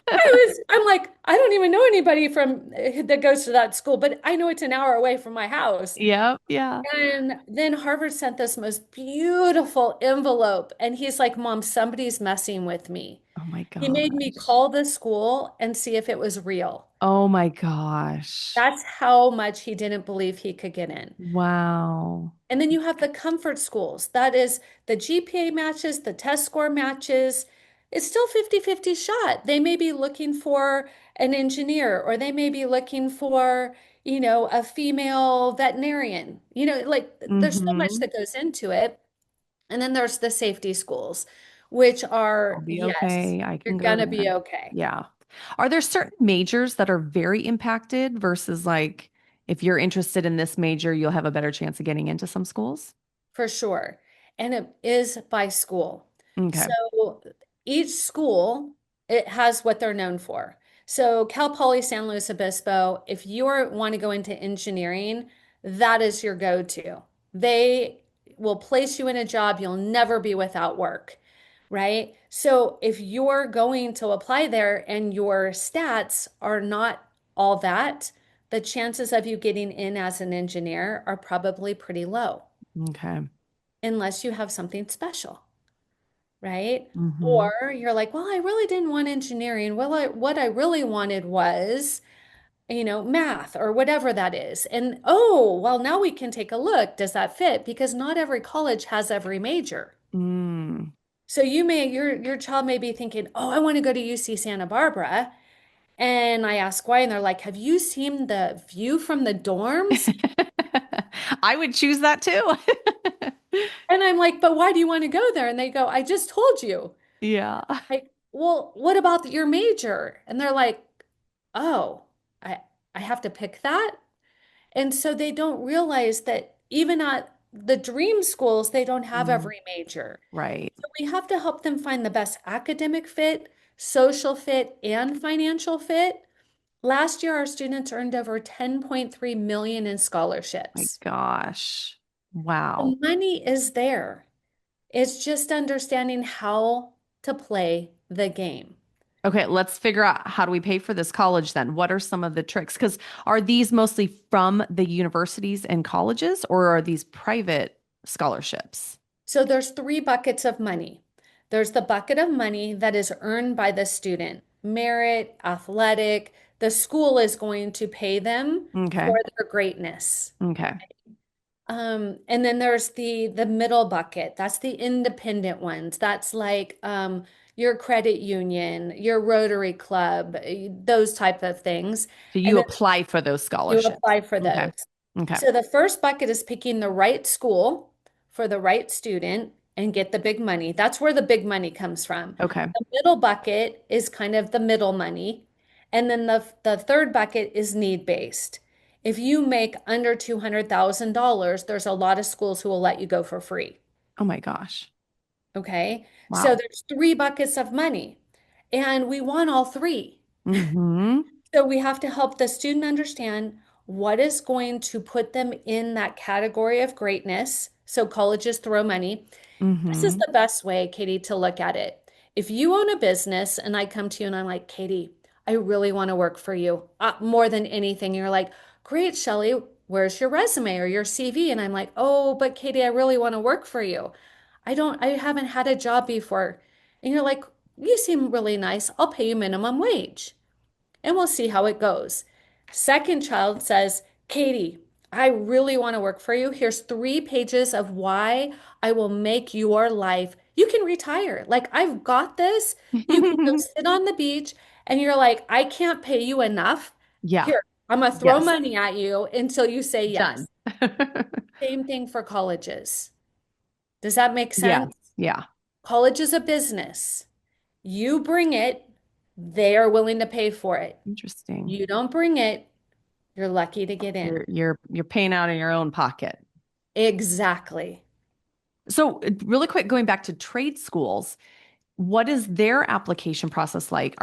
Yes. I'm like, I don't even know anybody from that goes to that school, but I know it's an hour away from my house. Yep. Yeah. And then Harvard sent this most beautiful envelope, and he's like, Mom, somebody's messing with me. Oh my He made me gosh. call the school and see if it was real. Oh my gosh. That's how much he didn't believe he could get in. Wow. And then you have the comfort schools. That is the GPA matches, the test score matches. It's still 50-50 shot. They may be looking for an engineer or they may be looking for, a female veterinarian. Like there's so much Hmm. that goes into it. And then there's the safety schools, which I'll are, be yes, okay. I you're can go gonna there. be okay. Yeah. Are there certain majors that are very impacted versus like if you're interested in this major, you'll have a better chance of getting into some schools? For sure. And it is by school. Okay. So each school, it has what they're known for. So Cal Poly San Luis Obispo, if you want to go into engineering, that is your go-to. They will place you in a job, you'll never be without work, right? So if you're going to apply there and your stats are not all that, the chances of you getting in as an engineer are probably pretty low Okay. unless you have something special, right? Hmm. Or you're like, well, I really didn't want engineering. Well, what I really wanted was, math or whatever that is. And oh, well, now we can take a look. Does that fit? Because not every college has every major. Mm. So your child may be thinking, oh, I want to go to UC Santa Barbara. And I ask why, and they're like, have you seen the view from the dorms? I would choose that too. And I'm like, but why do you want to go there? And they go, I just told you. Yeah. Like, well, what about your major? And they're like, oh, I I have to pick that. And so they don't realize that even at the dream schools, they don't have Mm. every major. Right. So we have to help them find the best academic fit, social fit, and financial fit. Last year, our students earned over 10.3 million in My scholarships. gosh. The Wow. money is there. It's just understanding how to play the game. Okay, let's figure out how do we pay for this college then? What are some of the tricks? Because are these mostly from the universities and colleges, or are these private scholarships? So there's three buckets of money. There's the bucket of money that is earned by the student, merit, athletic. The school is going to pay them Okay. for their greatness. Okay. And then there's the middle bucket. That's the independent ones. That's like your credit union, your Rotary Club, those type of things. So And you then apply for those you scholarships. apply for Okay. those. Okay. So the first bucket is picking the right school for the right student and get the big money. That's where the big money comes from. Okay. The middle bucket is kind of the middle money. And then the third bucket is need-based. If you make under $200,000, there's a lot of schools who will let you go for free. Oh my gosh. Okay. So Wow. there's three buckets of money, and we want all three. Mm-hmm. So we have to help the student understand what is going to put them in that category of greatness. So colleges throw money. This is Mm-hmm. the best way, Katie, to look at it. If you own a business and I come to you and I'm like, Katie, I really want to work for you more than anything. You're like, great, Shellee, where's your resume or your CV? And I'm like, oh, but Katie, I really want to work for you. I haven't had a job before. And you're like, you seem really nice. I'll pay you minimum wage and we'll see how it goes. Second child says, Katie, I really want to work for you. Here's 3 pages of why I will make your life. You can retire. Like, I've got this. You can go sit on the beach and you're like, I can't pay you enough. Yeah. Here, I'm going to throw Yes. money at you until you say Done. yes. Same thing for colleges. Does that make Yeah. sense? Yeah. College is a business. You bring it, they are willing to pay for it. Interesting. You don't bring it, you're lucky to get in. You're paying out of your own pocket. Exactly. So, really quick, going back to trade schools, what is their application process like?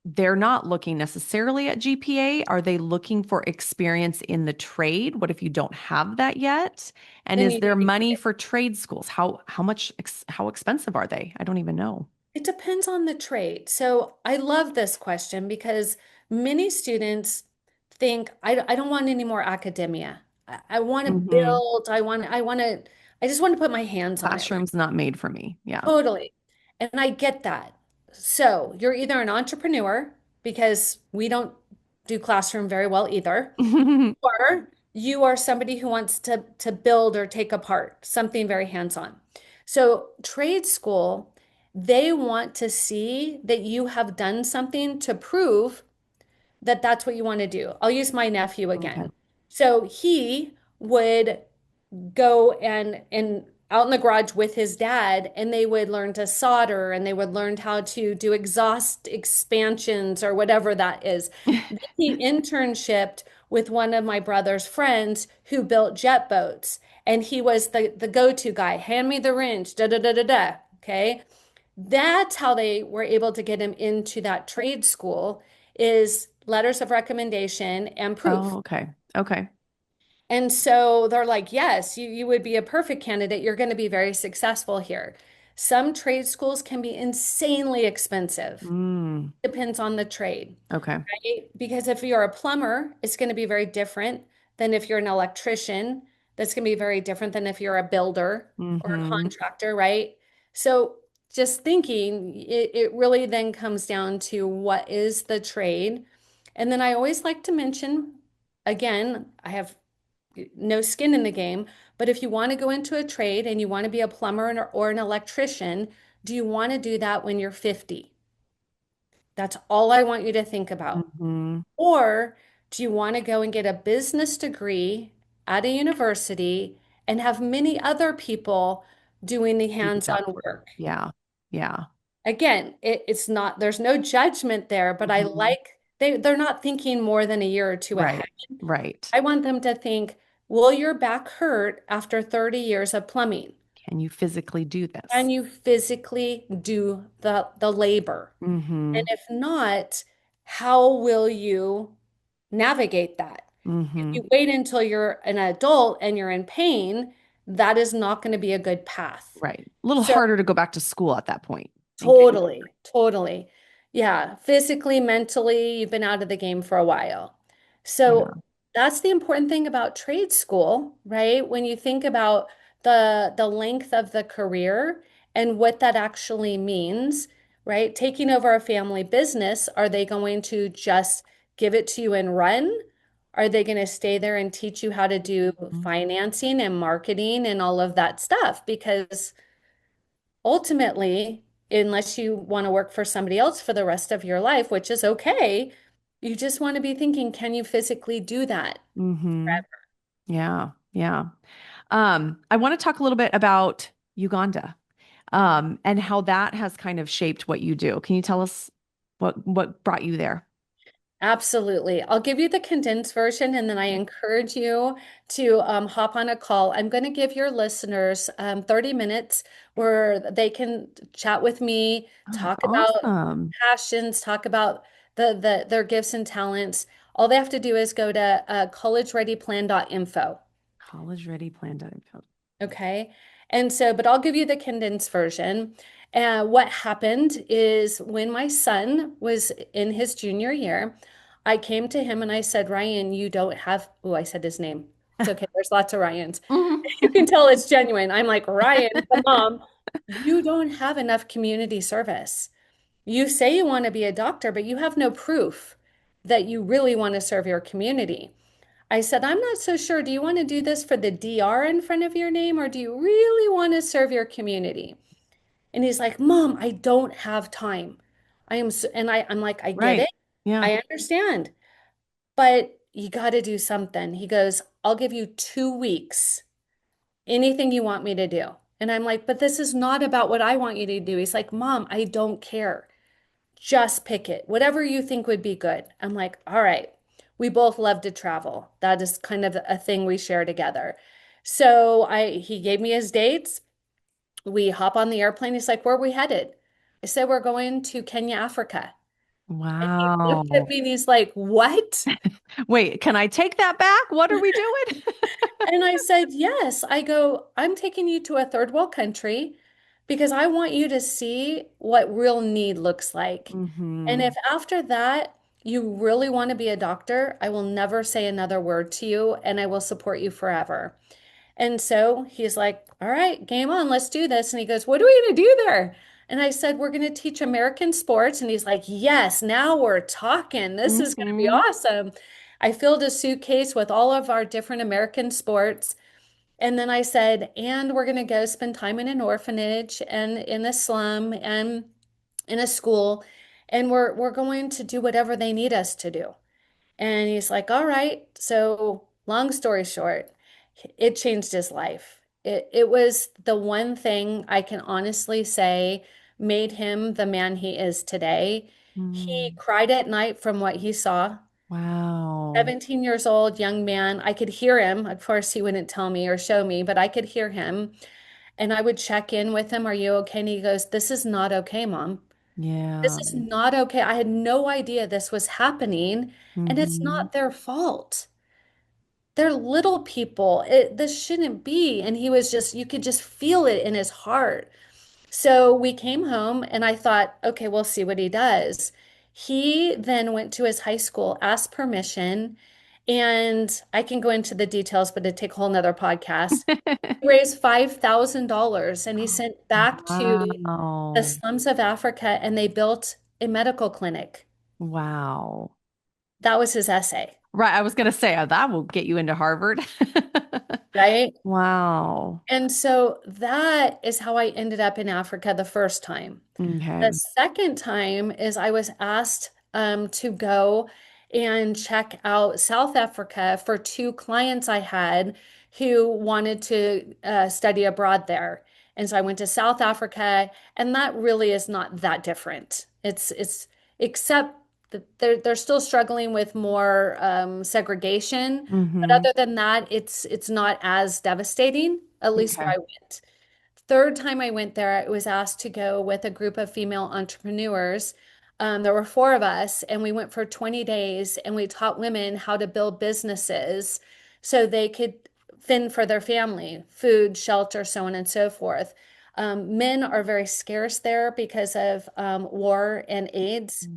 They're not looking necessarily at GPA? Are they looking for experience in the trade? What if you don't have that yet? And Then is you there need money to, for trade schools? How expensive are they? I don't even know. it depends on the trade. So I love this question because many students think, I don't want any more academia. I want to Hmm. build, I just want to put my hands on it. Classroom's not made for me. Yeah. Totally. And I get that. So you're either an entrepreneur because we don't do classroom very well either, or you are somebody who wants to build or take apart something very hands-on. So trade school, they want to see that you have done something to prove that that's what you want to do. I'll use my nephew Okay. again. So he would go and out in the garage with his dad and they would learn to solder and they would learn how to do exhaust expansions or whatever that is. Then he internshipped with one of my brother's friends who built jet boats and he was the go-to guy. Hand me the wrench, da da da da da. Okay. That's how they were able to get him into that trade school is letters of recommendation and proof. Oh, okay. Okay. And so they're like, yes, you would be a perfect candidate. You're going to be very successful here. Some trade schools can be insanely expensive. Mm, Depends on the trade, okay. right? Because if you're a plumber, it's going to be very different than if you're an electrician. That's going to be very different than if you're a builder or a Hmm. contractor, right? So just thinking, it really then comes down to what is the trade. And then I always like to mention, again, I have no skin in the game. But if you want to go into a trade and you want to be a plumber or an electrician, do you want to do that when you're 50? That's all I want you to think about. Hmm. Or do you want to go and get a business degree at a university and have many other people doing the Do that hands-on work. work? Yeah. Yeah. Again, it's not, there's no judgment there, but I Hmm. like they're not thinking more than a year or two ahead. Right. Right. I want them to think, will your back hurt after 30 years of plumbing? Can you physically do this? Can you physically do the labor? And Hmm. if not, how will you navigate that? If Hmm. you wait until you're an adult and you're in pain, that is not going to be a good path. Right. A little So harder to go back to school at that point and get you. totally, totally. Yeah, physically, mentally, you've been out of the game for a while. Yeah. So that's the important thing about trade school, right? When you think about the length of the career and what that actually means, right? Taking over a family business, are they going to just give it to you and run? Are they going to stay there and teach you how to do Mhm. financing and marketing and all of that stuff? Because ultimately, unless you want to work for somebody else for the rest of your life, which is okay, you just want to be thinking, can you physically do that? Mhm. Yeah. Yeah. I want to talk a little bit about Uganda, and how that has kind of shaped what you do. Can you tell us what brought you there? Absolutely. I'll give you the condensed version and then I encourage you to hop on a call. I'm going to give your listeners 30 minutes where they can chat with me, Oh, talk about awesome. passions, talk about their gifts and talents. All they have to do is go to collegereadyplan.info. College ready plan.info. Okay. And so, but I'll give you the condensed version. What happened is when my son was in his junior year, I came to him and I said, Ryan, you don't have, oh, I said his name. It's okay. There's lots of Ryans. You can tell it's genuine. I'm like, Ryan, the mom, you don't have enough community service. You say you want to be a doctor, but you have no proof that you really want to serve your community. I said, I'm not so sure. Do you want to do this for the DR in front of your name, or do you really want to serve your community? And he's like, Mom, I don't have time. I am so, and I'm like, I get Right. it. Yeah. I understand, but you got to do something. He goes, I'll give you 2 weeks, anything you want me to do. And I'm like, but this is not about what I want you to do. He's like, Mom, I don't care. Just pick it. Whatever you think would be good. I'm like, all right. We both love to travel. That is kind of a thing we share together. So he gave me his dates. We hop on the airplane. He's like, where are we headed? I said, we're going to Kenya, Africa. And he looked at Wow. me and he's like, what? Wait, can I take that back? What are we doing? And I said, yes. I go, I'm taking you to a third world country because I want you to see what real need looks like. And Hmm. if after that you really want to be a doctor, I will never say another word to you and I will support you forever. And so he's like, all right, game on, let's do this. And he goes, what are we going to do there? And I said, we're going to teach American sports. And he's like, yes, now we're talking. This is going to be Hmm. awesome. I filled a suitcase with all of our different American sports. And then I said, and we're going to go spend time in an orphanage and in a slum and in a school. And we're going to do whatever they need us to do. And he's like, all right. So, long story short, it changed his life. It was the one thing I can honestly say made him the man he is today. He Mm. cried at night from what he saw. Wow. 17 years old, young man. I could hear him. Of course, he wouldn't tell me or show me, but I could hear him. And I would check in with him. Are you okay? And he goes, this is not okay, Mom. This Yeah. is not okay. I had no idea this was happening, and it's Hmm. not their fault. They're little people. This shouldn't be. And he was just, you could just feel it in his heart. So we came home, and I thought, okay, we'll see what he does. He then went to his high school, asked permission, and I can go into the details, but it'd take a whole nother podcast. He raised $5,000 and he sent back to the Wow. slums of Africa, and they built a medical clinic. Wow. That was his essay, Right. I was going to say, that will get you into Harvard. right? Wow. And so that is how I ended up in Africa the first time. The Okay. second time is I was asked to go and check out South Africa for two clients I had who wanted to study abroad there. And so I went to South Africa, and that really is not that different. It's except that they're still struggling with more segregation, but Hmm. other than that, it's not as devastating, at least where Okay. I went. Third time I went there, I was asked to go with a group of female entrepreneurs. There were four of us, and we went for 20 days and we taught women how to build businesses so they could fend for their family, food, shelter, so on and so forth. Men are very scarce there because of war and AIDS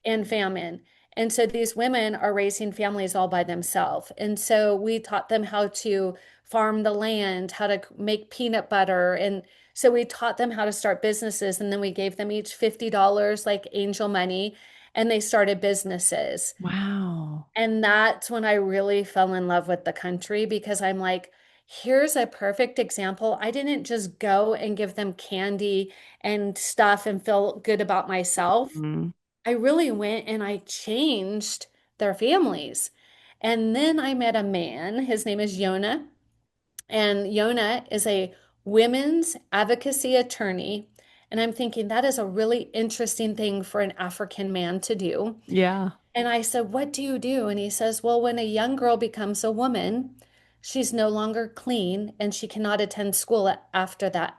and famine. And so these women are raising families all by themselves. And so we taught them how to farm the land, how to make peanut butter. And so we taught them how to start businesses. And then we gave them each $50 like angel money, and they started businesses. Wow. And that's when I really fell in love with the country because I'm like, here's a perfect example. I didn't just go and give them candy and stuff and feel good about myself. Mhm. I really went and I changed their families. And then I met a man. His name is Yona. And Yona is a women's advocacy attorney. And I'm thinking that is a really interesting thing for an African man to do. Yeah. And I said, what do you do? And he says, well, when a young girl becomes a woman, she's no longer clean and she cannot attend school after that.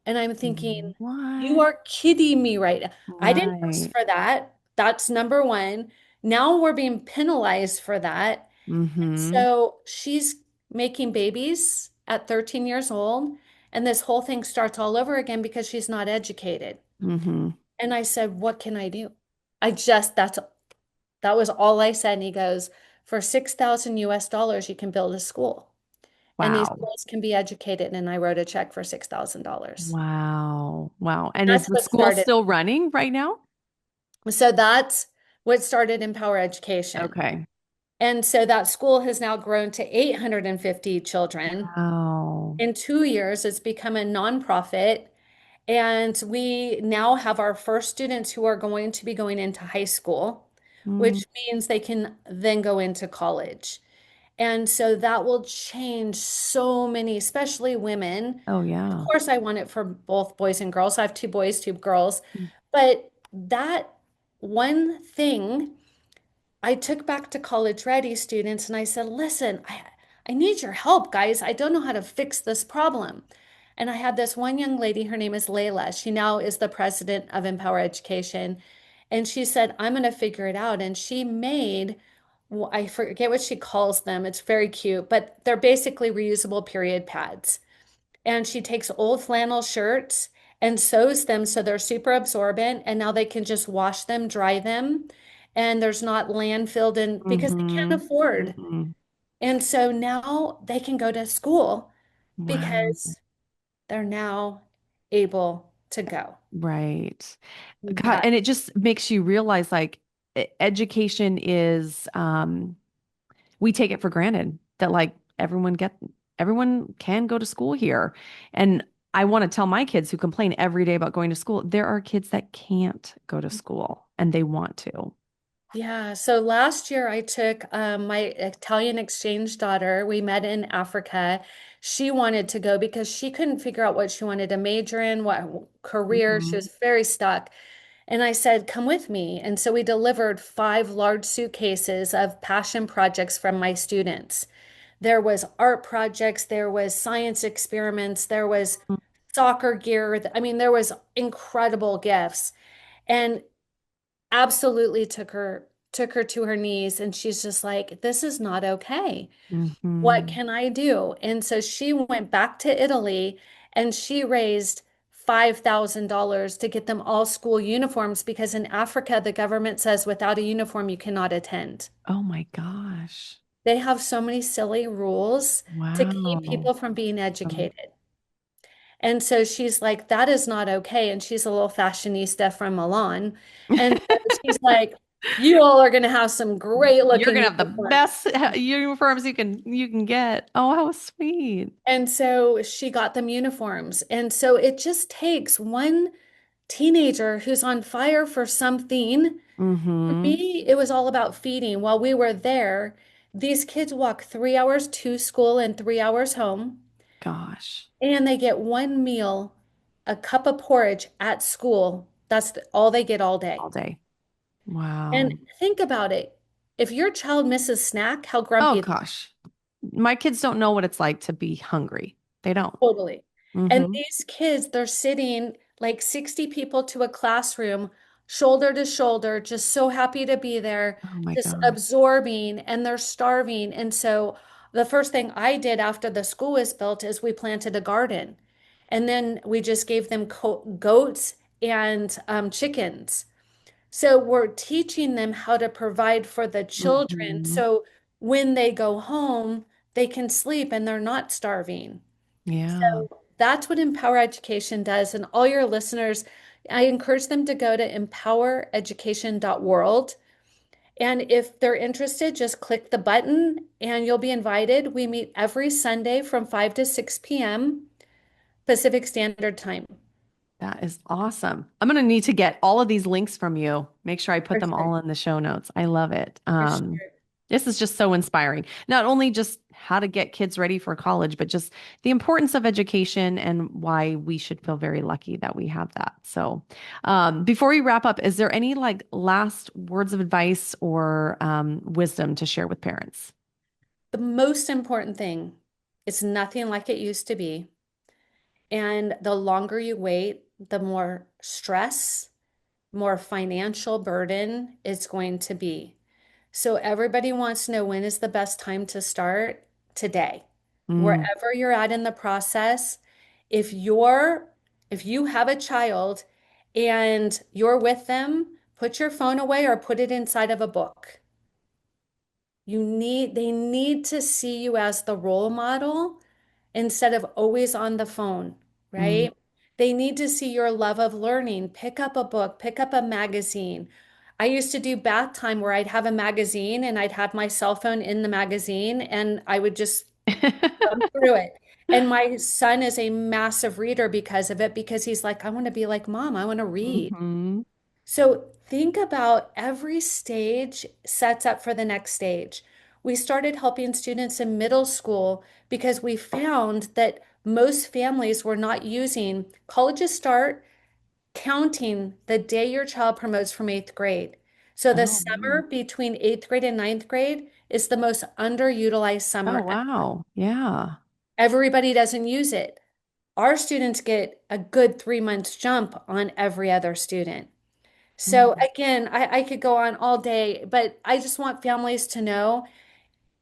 And I'm thinking, you What? are kidding me right now. I didn't ask Right. for that. That's number one. Now we're being penalized for that. Hmm. So she's making babies at 13 years old, and this whole thing starts all over again because she's not educated. Hmm. And I said, what can I do? That was all I said. And he goes, for 6,000 US dollars, you can build a school. and these Wow. girls can be educated. And I wrote a check for $6,000. Wow. Wow. And is That's the what school started. still running right now? So that's what started Empower Education. Okay. And so that school has now grown to 850 children. Wow. In 2 years, it's become a nonprofit. And we now have our first students who are going to be going into high school, Mm. which means they can then go into college. And so that will change so many, especially women. Oh, Of yeah. course, I want it for both boys and girls. I have two boys, two girls. Mm. But that one thing I took back to college ready students and I said, listen, I need your help, guys. I don't know how to fix this problem. And I had this one young lady, her name is Layla. She now is the president of Empower Education. And she said, I'm going to figure it out. And she made, well, I forget what she calls them. It's very cute, but they're basically reusable period pads. And she takes old flannel shirts and sews them so they're super absorbent. And now they can just wash them, dry them, and there's not landfilled in because they can't Mm-hmm. afford. Mm-hmm. And so now they can go to school Wow. because they're now able to go. Right. God, That, and it just makes you realize like education is we take it for granted that like everyone can go to school here. And I want to tell my kids who complain every day about going to school, there are kids that can't go to school and they want to. yeah. So last year I took my Italian exchange daughter. We met in Africa. She wanted to go because she couldn't figure out what she wanted to major in, what career. She Hmm. was very stuck. And I said, come with me. And so we delivered 5 large suitcases of passion projects from my students. There was art projects, there was science experiments, there was soccer gear. I mean, there was incredible gifts. And absolutely took her to her knees and she's just like, this is not okay. What Hmm. can I do? And so she went back to Italy and she raised $5,000 to get them all school uniforms because in Africa, the government says without a uniform, you cannot attend. Oh my gosh. They have so many silly rules to keep Wow. people from being educated. And so she's like, that is not okay. And she's a little fashionista from Milan. And so she's like, you all are going to have some great You're looking gonna have the uniforms. best uniforms you can get. Oh, how sweet. And so she got them uniforms. And so it just takes one teenager who's on fire for something. For Mm-hmm. me, it was all about feeding. While we were there, these kids walk 3 hours to school and 3 hours home, Gosh, and they get one meal, a cup of porridge at school. That's all they get all day. all day. Wow. And think about it. If your child misses snack, how Oh grumpy. gosh. My kids don't know what it's like to be hungry. They don't. Totally. And Mm-hmm. these kids, they're sitting like 60 people to a classroom, shoulder to shoulder, just so happy to be there, Oh my just gosh. absorbing, and they're starving. And so the first thing I did after the school was built is we planted a garden. And then we just gave them goats and chickens. So we're teaching them how to provide for the children. Mm-hmm. So when they go home, they can sleep and they're not starving. Yeah, So that's what Empower Education does. And all your listeners, I encourage them to go to empowereducation.world. And if they're interested, just click the button and you'll be invited. We meet every Sunday from 5 to 6 p.m. Pacific Standard Time. that is awesome. I'm gonna need to get all of these links from you. Make sure I put For them sure. all in the show notes. I love it. For sure. This is just so inspiring. Not only just how to get kids ready for college, but just the importance of education and why we should feel very lucky that we have that. So, before we wrap up, is there any like last words of advice or wisdom to share with parents? The most important thing, it's nothing like it used to be. And the longer you wait, the more stress, more financial burden it's going to be. So everybody wants to know when is the best time to start? Today. Mm, Wherever you're at in the process, if you're if you have a child and you're with them, put your phone away or put it inside of a book. They need to see you as the role model instead of always on the phone, Mm. right? They need to see your love of learning. Pick up a book, pick up a magazine. I used to do bath time where I'd have a magazine and I'd have my cell phone in the magazine and I would just thumb through it. And my son is a massive reader because of it, because he's like, I want to be like mom, I want to read. Mhm. So think about every stage sets up for the next stage. We started helping students in middle school because we found that most families were not using colleges start counting the day your child promotes from eighth grade. So the Oh, summer wow. between eighth grade and ninth grade is the most underutilized Oh, summer. wow. Yeah. Everybody doesn't use it. Our students get a good 3 months jump on every other student. So Mm. again, I could go on all day, but I just want families to know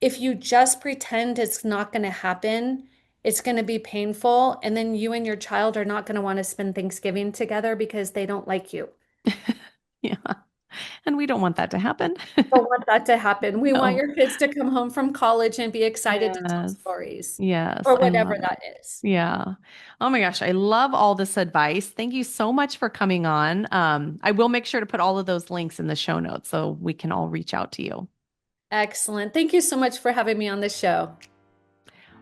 if you just pretend it's not going to happen, it's going to be painful. And then you and your child are not going to want to spend Thanksgiving together because they don't like you. Yeah. And we don't want that to happen. Don't want that to happen. We want No. your kids to come home from college and be excited to tell Yes. stories Yes. or I whatever love it. that is. Yeah. Oh my gosh. I love all this advice. Thank you so much for coming on. I will make sure to put all of those links in the show notes so we can all reach out to you. Excellent. Thank you so much for having me on the show.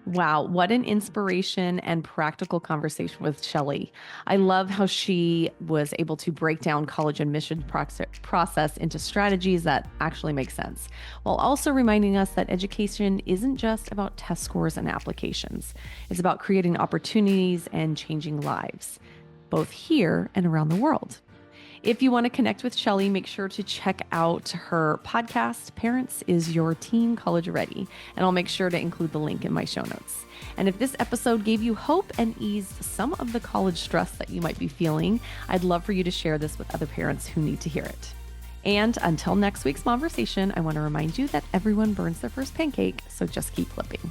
Wow, what an inspiration and practical conversation with Shellee. I love how she was able to break down college admission process into strategies that actually make sense, while also reminding us that education isn't just about test scores and applications. It's about creating opportunities and changing lives, both here and around the world. If you want to connect with Shellee, make sure to check out her podcast, Parents Is Your Teen College Ready? And I'll make sure to include the link in my show notes. And if this episode gave you hope and eased some of the college stress that you might be feeling, I'd love for you to share this with other parents who need to hear it. And until next week's conversation, I want to remind you that everyone burns their first pancake, so just keep flipping.